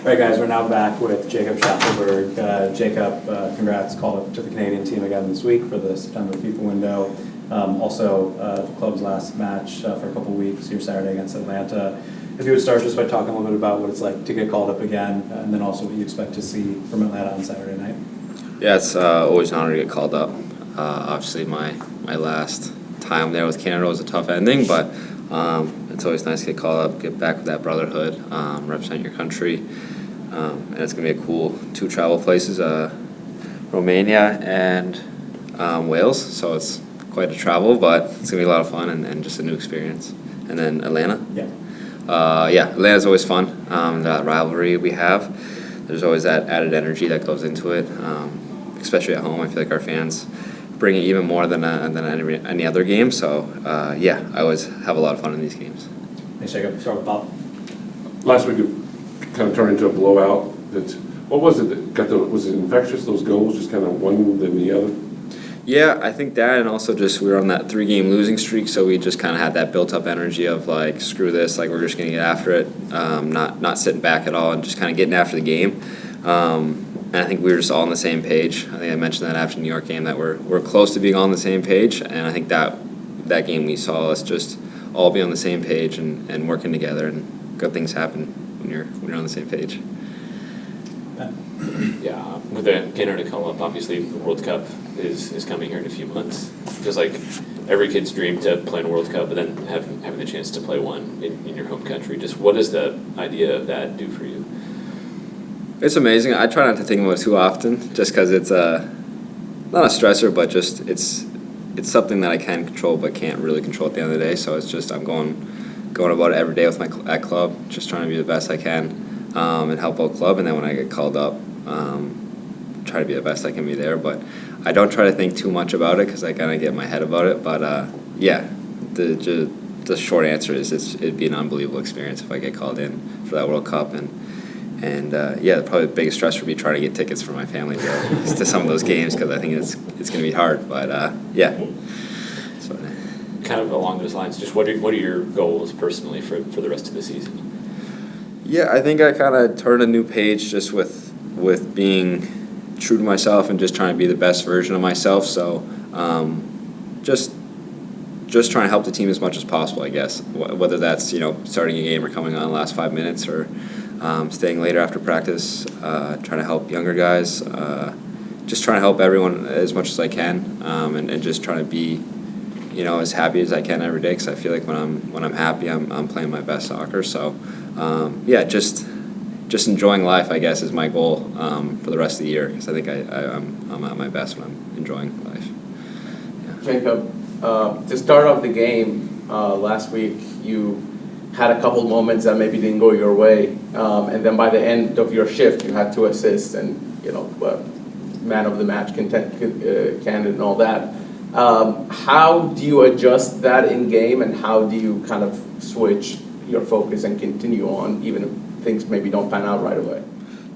All right, guys, we're now back with Jacob Shaffelburg. Jacob, congrats, called up to the Canadian team again this week for the September FIFA window. Also, the club's last match for a couple weeks, your Saturday against Atlanta. If you would start just by talking a little bit about what it's like to get called up again, and then also what you expect to see from Atlanta on Saturday night. Yeah, it's always an honor to get called up. Obviously, my last time there with Canada was a tough ending, but it's always nice to get called up, get back with that brotherhood, represent your country. And it's going to be a cool 2 travel places, Romania and Wales. So it's quite a travel, but it's going to be a lot of fun and just a new experience. And then Atlanta. Yeah, Atlanta's always fun. That rivalry we have, there's always that added energy that goes into it, especially at home. I feel like our fans bring it even more than any other game. So, I always have a lot of fun in these games. Thanks, Jacob. Start with Bob. Last week it kind of turned into a blowout. What was it that was it infectious, those goals, just kind of one than the other? Yeah, I think that, and also just we were on that 3-game losing streak, so we just kind of had that built-up energy of like, screw this, like we're just going to get after it, not sitting back at all, and just kind of getting after the game. And I think we were just all on the same page. I think I mentioned that after the New York game that we're close to being on the same page, and I think that game we saw us just all be on the same page and working together, and good things happen when you're on the same page. Yeah, with the Canada call up, obviously the World Cup is coming here in a few months. Feels like every kid's dream to play in a World Cup, but then having the chance to play one in your home country. Just what does the idea of that do for you? It's amazing. I try not to think about it too often, just because it's not a stressor, but just it's something that I can control, but can't really control at the end of the day. So it's just I'm going about it every day with my at club, just trying to be the best I can. And help out club, and then when I get called up, try to be the best I can be there. But I don't try to think too much about it because I kind of get in my head about it. But the short answer is it'd be an unbelievable experience if I get called in for that World Cup, and probably the biggest stress would be trying to get tickets for my family to some of those games because I think it's going to be hard. But so, kind of along those lines, just what are your goals personally for the rest of the season? Yeah, I think I kind of turned a new page just with being true to myself and just trying to be the best version of myself. So just trying to help the team as much as possible, I guess, whether that's starting a game or coming on the last 5 minutes or staying later after practice, trying to help younger guys, just trying to help everyone as much as I can, and just trying to be as happy as I can every day because I feel like when I'm happy, I'm playing my best soccer. So. Just enjoying life, I guess, is my goal for the rest of the year because I think I'm at my best when I'm enjoying life. Yeah. Jacob, to start off the game last week, you had a couple moments that maybe didn't go your way, and then by the end of your shift, you had 2 assists and man of the match candidate and all that. How do you adjust that in game, and how do you kind of switch your focus and continue on even if things maybe don't pan out right away?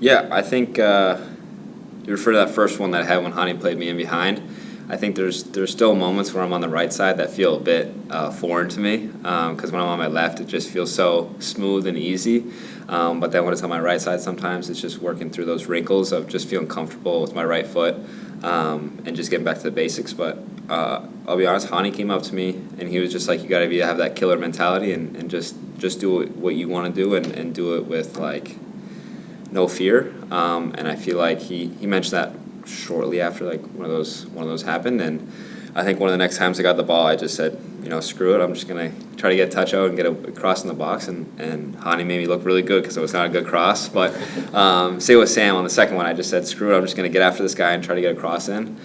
Yeah, I think you refer to that first one that I had when Hani played me in behind. I think there's still moments where I'm on the right side that feel a bit foreign to me because when I'm on my left it just feels so smooth and easy, but then when it's on my right side sometimes it's just working through those wrinkles of just feeling comfortable with my right foot and just getting back to the basics. But I'll be honest, Hani came up to me and he was just like, you got to have that killer mentality and just do what you want to do and do it with like no fear. And I feel like he mentioned that shortly after like one of those happened, and I think one of the next times I got the ball I just said, screw it, I'm just going to try to get a touch out and get a cross in the box, and Hani made me look really good because it was not a good cross. But same with Sam on the second one, I just said, screw it, I'm just going to get after this guy and try to get a cross in.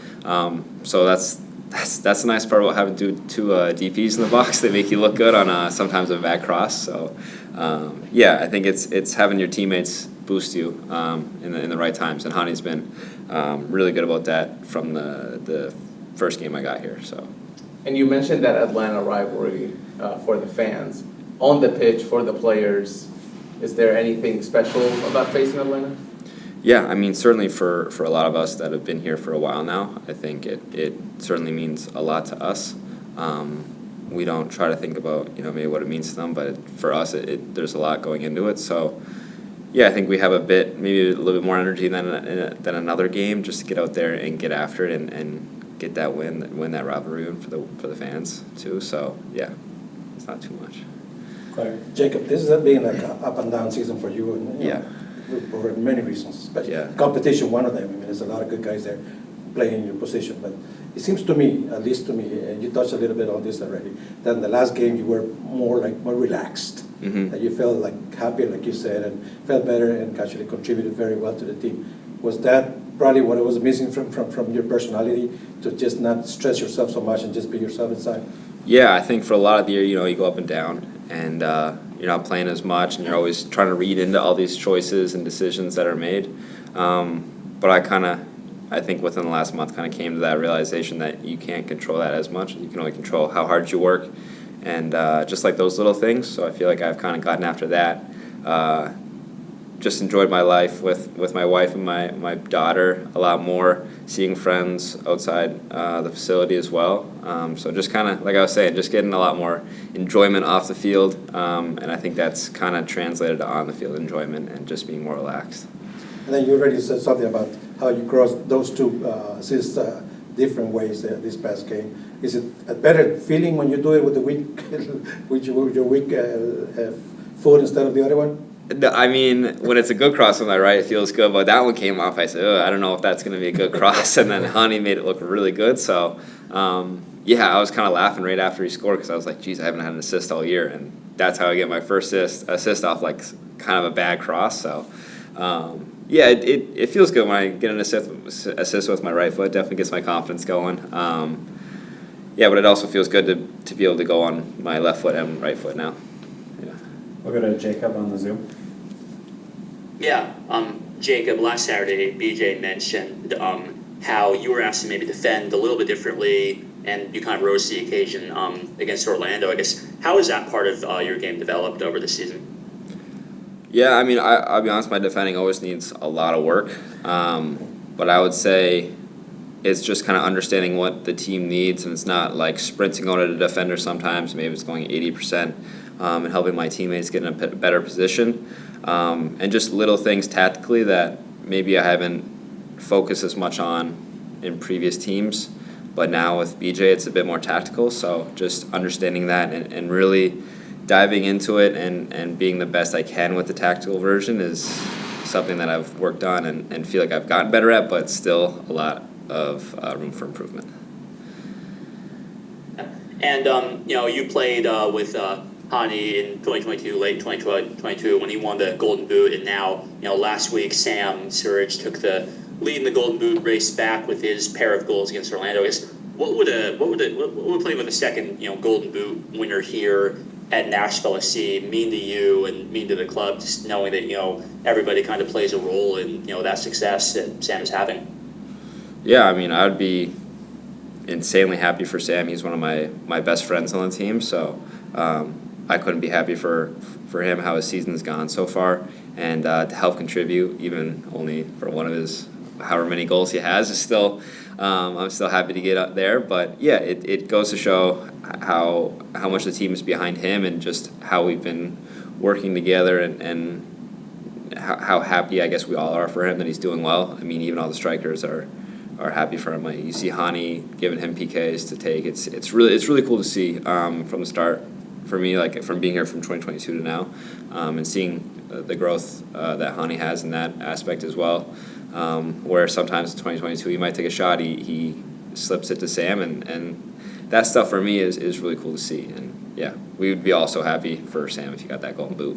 So that's the nice part about having two DPs in the box. They make you look good on sometimes a bad cross. So I think it's having your teammates boost you in the right times, and Hani's been really good about that from the first game I got here. So. And you mentioned that Atlanta rivalry for the fans. On the pitch, for the players, is there anything special about facing Atlanta? Yeah, I mean, certainly for a lot of us that have been here for a while now, I think it certainly means a lot to us. We don't try to think about, maybe what it means to them, but for us, there's a lot going into it. So Yeah, I think we have maybe a little bit more energy than another game, just to get out there and get after it and get that win that rivalry win for the fans too. So yeah, it's not too much. Jacob, this has been like an up and down season for you, and Yeah. for many reasons, especially Yeah. competition. One of them. I mean, there's a lot of good guys there playing your position, but it seems to me, at least to me, and you touched a little bit on this already, that in the last game you were more relaxed. Mm-hmm. That you felt like happier, like you said, and felt better, and actually contributed very well to the team. Was that probably what was missing from your personality, to just not stress yourself so much and just be yourself inside? Yeah, I think for a lot of the year, you go up and down, and you're not playing as much, and you're always trying to read into all these choices and decisions that are made. But I think within the last month, kind of came to that realization that you can't control that as much. You can only control how hard you work, and just like those little things. So I feel like I've kind of gotten after that. Just enjoyed my life with my wife and my daughter a lot more, seeing friends outside the facility as well. So just kind of, like I was saying, just getting a lot more enjoyment off the field, and I think that's kind of translated to on the field enjoyment and just being more relaxed. And then you already said something about how you crossed those two assists different ways this past game. Is it a better feeling when you do it with the weak, with your weak foot instead of the other one? I mean, when it's a good cross on my right, it feels good. But that one came off. I said, I don't know if that's going to be a good cross. And then Hani made it look really good. So, yeah, I was kind of laughing right after he scored because I was like, geez, I haven't had an assist all year. And that's how I get my first assist off like kind of a bad cross. So, yeah, it feels good when I get an assist with my right foot. Definitely gets my confidence going. Yeah, but it also feels good to be able to go on my left foot and right foot now. Yeah. We'll go to Jacob on the Zoom. Yeah, Jacob, last Saturday, BJ mentioned how you were asked to maybe defend a little bit differently, and you kind of rose to the occasion against Orlando. I guess, how has that part of your game developed over the season? Yeah, I mean, I'll be honest, my defending always needs a lot of work. But I would say it's just kind of understanding what the team needs, and it's not like sprinting on a defender sometimes. Maybe it's going 80%, and helping my teammates get in a better position. And just little things tactically that maybe I haven't focused as much on in previous teams. But now with BJ, it's a bit more tactical. So just understanding that and really diving into it and being the best I can with the tactical version is something that I've worked on and feel like I've gotten better at, but still a lot of room for improvement. And, you played with Hani in 2022, late 2022, when he won the Golden Boot, and now, last week Sam Surridge took the lead in the Golden Boot race back with his pair of goals against Orlando. I guess what would playing with a second, Golden Boot winner here at Nashville SC mean to you and mean to the club, just knowing that everybody kind of plays a role in that success that Sam is having? Yeah, I mean, I would be insanely happy for Sam. He's one of my best friends on the team, so I couldn't be happy for him how his season's gone so far, and to help contribute even only for one of his however many goals he has is still I'm still happy to get up there. But yeah, it goes to show how much the team is behind him and just how we've been working together and how happy I guess we all are for him that he's doing well. I mean, even all the strikers are happy for him. Like, you see Hani giving him PKs to take. It's really cool to see from the start for me, like from being here from 2022 to now, and seeing the growth that Hani has in that aspect as well. Where sometimes in 2022 he might take a shot, he slips it to Sam, and that stuff for me is really cool to see. And yeah, we would be all so happy for Sam if he got that Golden Boot.